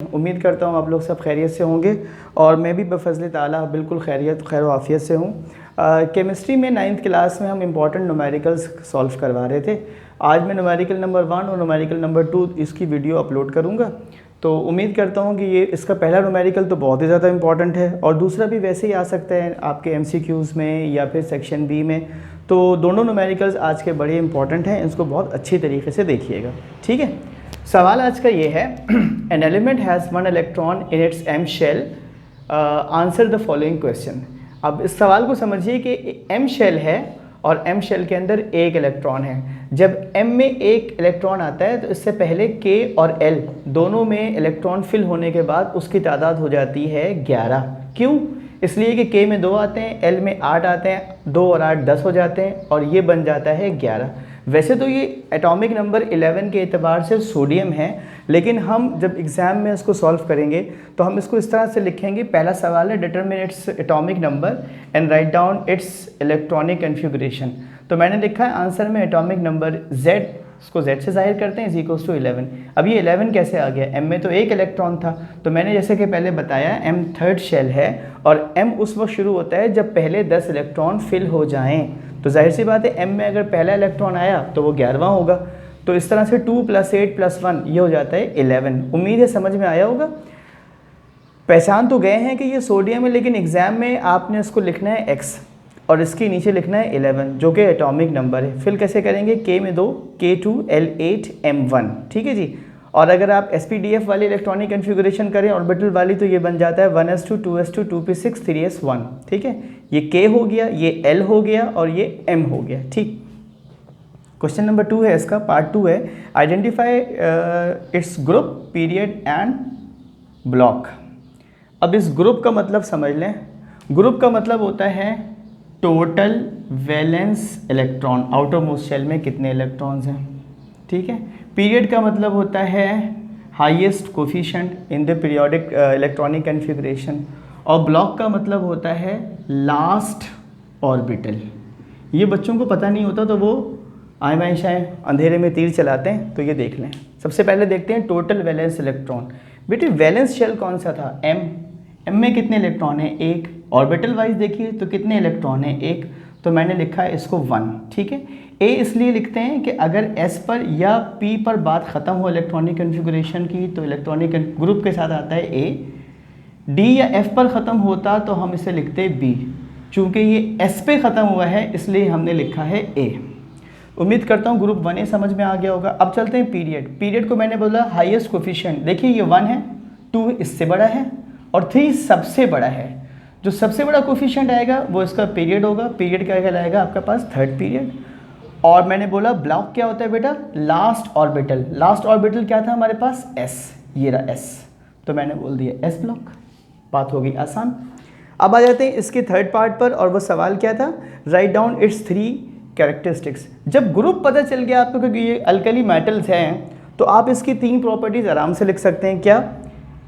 उम्मीद करता हूँ आप लोग सब खैरियत से होंगे और मैं भी बफज़ल ताला बिल्कुल खैर व आफ़ियत से हूँ। केमिस्ट्री में 9th क्लास में हम इम्पॉर्टेंट न्यूमेरिकल्स सॉल्व करवा रहे थे। आज मैं न्यूमेरिकल नंबर 1 और न्यूमेरिकल नंबर 2 इसकी वीडियो अपलोड करूँगा। तो उम्मीद करता हूँ कि ये इसका पहला न्यूमेरिकल तो बहुत ही ज़्यादा इंपॉर्टेंट है और दूसरा भी वैसे ही आ सकता है आपके MCQs में या फिर सेक्शन बी में। तो दोनों न्यूमेरिकल्स आज के बड़े इंपॉर्टेंट हैं, इसको बहुत अच्छी तरीके से देखिएगा, ठीक है। सवाल आज का ये है, an element has 1 electron in its M shell, answer the following question. अब इस सवाल को समझिए कि M शेल है और M शेल के अंदर एक इलेक्ट्रॉन है। जब M में एक इलेक्ट्रॉन आता है तो इससे पहले K और L दोनों में इलेक्ट्रॉन फिल होने के बाद उसकी तादाद हो जाती है 11। क्यों? इसलिए कि K में 2 आते हैं, L में 8 आते हैं, 2 और 8 10 हो जाते हैं और ये बन जाता है 11। वैसे तो ये एटॉमिक नंबर 11 के एतबार से सोडियम है, लेकिन हम जब एग्ज़ाम में इसको सॉल्व करेंगे तो हम इसको इस तरह से लिखेंगे। पहला सवाल है determine its atomic number and write down it's electronic configuration. तो मैंने लिखा है आंसर में एटॉमिक नंबर Z, इसको Z से जाहिर करते हैं, इज 11। अब ये 11 कैसे आ गया? M में तो एक इलेक्ट्रॉन था, तो मैंने जैसे कि पहले बताया M थर्ड शेल है और M उस वक्त शुरू होता है जब पहले 10 इलेक्ट्रॉन फिल हो जाएं। तो जाहिर सी बात है M में अगर पहला इलेक्ट्रॉन आया तो वो 11वां होगा। तो इस तरह से 2 + 8 + 1 ये हो जाता है 11। उम्मीद है समझ में आया होगा। पहचान तो गए हैं कि ये सोडियम है, लेकिन एग्ज़ाम में आपने इसको लिखना है X और इसके नीचे लिखना है 11 जो कि एटॉमिक नंबर है। फिल कैसे करेंगे? K में 2, K2, L8, M1, ठीक है जी। और अगर आप SPDF वाली इलेक्ट्रॉनिक कन्फिगरेशन करें ऑर्बिटल वाली तो ये बन जाता है 1s2, 2s2, 2p6, 3s1, ठीक है। ये K हो गया, ये L हो गया और ये M हो गया, ठीक। क्वेश्चन नंबर 2 है, इसका पार्ट 2 है, identify its group, period and block. अब इस ग्रुप का मतलब समझ लें। ग्रुप का मतलब होता है total valence electron, outermost shell में कितने इलेक्ट्रॉन्स हैं, ठीक है। पीरियड का मतलब होता है highest coefficient in the periodic electronic configuration और ब्लॉक का मतलब होता है लास्ट ऑर्बिटल। ये बच्चों को पता नहीं होता तो वो आए बाएं शायद अंधेरे में तीर चलाते हैं, तो ये देख लें। सबसे पहले देखते हैं टोटल वैलेंस इलेक्ट्रॉन। बेटे वैलेंस शेल कौन सा था? M में कितने इलेक्ट्रॉन है? 1। ऑर्बिटल वाइज देखिए तो कितने इलेक्ट्रॉन है? 1। तो मैंने लिखा है इसको 1, ठीक है। A इसलिए लिखते हैं कि अगर S पर या P पर बात ख़त्म हो इलेक्ट्रॉनिक कन्फिगरेशन की तो इलेक्ट्रॉनिक ग्रुप के साथ आता है A। D या F पर ख़त्म होता तो हम इसे लिखते B। चूँकि ये S पे ख़त्म हुआ है इसलिए हमने लिखा है A। उम्मीद करता हूँ ग्रुप 1A समझ में आ गया होगा। अब चलते हैं पीरियड। पीरियड को मैंने बोला हाईएस्ट कोफिशिएंट। देखिए ये 1 है, 2 इससे बड़ा है और 3 सबसे बड़ा है। जो सबसे बड़ा कोफिशिएंट आएगा वो इसका पीरियड होगा। पीरियड क्या कहलाएगा आपका पास? Third period. और मैंने बोला ब्लॉक क्या होता है बेटा? Last orbital. लास्ट ऑर्बिटल क्या था हमारे पास? S, ये रहा S, तो मैंने बोल दिया S ब्लॉक। बात होगी आसान। अब आ जाते हैं इसके थर्ड पार्ट पर और वो सवाल क्या था? Write down it's 3 characteristics. जब ग्रुप पता चल गया आपको क्योंकि ये अल्कली मेटल्स हैं तो आप इसकी 3 प्रॉपर्टीज़ आराम से लिख सकते हैं। क्या?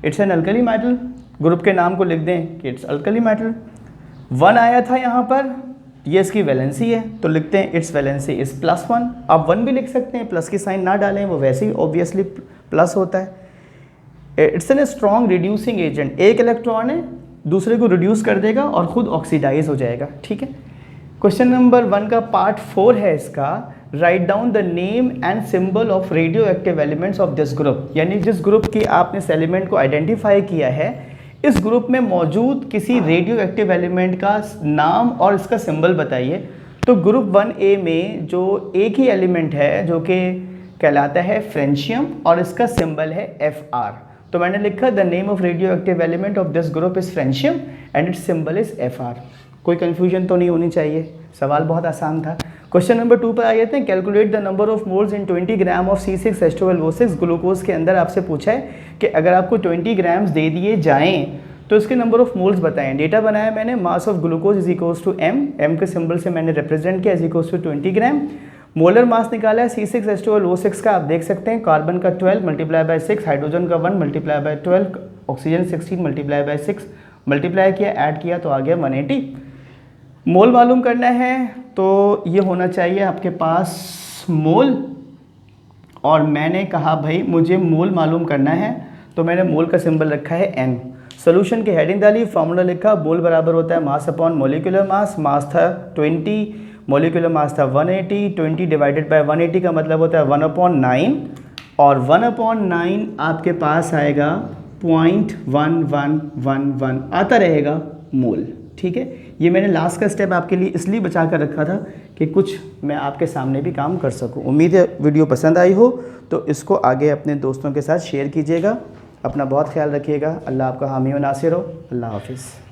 It's an alkali metal. Group के नाम को लिख दें कि इट्स अल्कली मेटल। 1 आया था यहाँ पर, ये इसकी वैलेंसी है तो लिखते हैं इट्स वैलेंसी इज़ +1। आप 1 भी लिख सकते हैं, प्लस की साइन ना डालें, वो वैसे ही ऑब्वियसली प्लस होता है। It's an strong reducing agent. एक इलेक्ट्रॉन है दूसरे को रिड्यूस कर देगा और ख़ुद ऑक्सीडाइज हो जाएगा, ठीक है। क्वेश्चन नंबर 1 का पार्ट 4 है इसका, write down the name and symbol of radio active elements of this group. यानी जिस ग्रुप की आपने इस एलिमेंट को आइडेंटिफाई किया है, इस ग्रुप में मौजूद किसी रेडियो एक्टिव एलिमेंट का नाम और इसका सिंबल बताइए। तो ग्रुप 1A में जो एक ही एलिमेंट है जो कि कहलाता है फ्रेंशियम और इसका सिंबल है Fr। तो मैंने लिखा the name of radio active element of this group is francium and it's symbol is Fr। कोई कन्फ्यूजन तो नहीं होनी चाहिए, सवाल बहुत आसान था। क्वेश्चन नंबर 2 पर आ जाते हैं। Calculate the number of moles in 20 gram of C6H12O6। Glucose के अंदर आपसे पूछा है कि अगर आपको 20 ग्राम्स दे दिए जाएं तो इसके नंबर ऑफ मोल्स बताएं। डेटा बनाया मैंने, mass of glucose is equals to M के सिंबल से मैंने रिप्रेजेंट किया, is equals to 20 gram. Molar mass निकाला है C6H12O6 का, आप देख सकते हैं कार्बन का 12 मल्टीप्लाई बाय 6, हाइड्रोजन का 1 multiply by 12, oxygen 16 multiply by 6, multiply किया, ऐड किया तो आ गया 180। मोल मालूम करना है तो ये होना चाहिए आपके पास मोल, और मैंने कहा भाई मुझे मोल मालूम करना है तो मैंने मोल का सिंबल रखा है n। सोल्यूशन की हेडिंग डाली, फार्मूला लिखा, मोल बराबर होता है मास अपॉन मोलिकुलर मास। मास था 20, मोलिकुलर मास था 180, 20 डिवाइडेड बाय 180 का मतलब होता है 1/9, और 1/9 आपके पास आएगा 0.1111 आता रहेगा मोल। ठीक है, ये मैंने लास्ट का स्टेप आपके लिए इसलिए बचा कर रखा था कि कुछ मैं आपके सामने भी काम कर सकूं। उम्मीद है वीडियो पसंद आई हो, तो इसको आगे अपने दोस्तों के साथ शेयर कीजिएगा। अपना बहुत ख्याल रखिएगा। अल्लाह आपका हामी व नासिर हो। अल्लाह हाफिज़।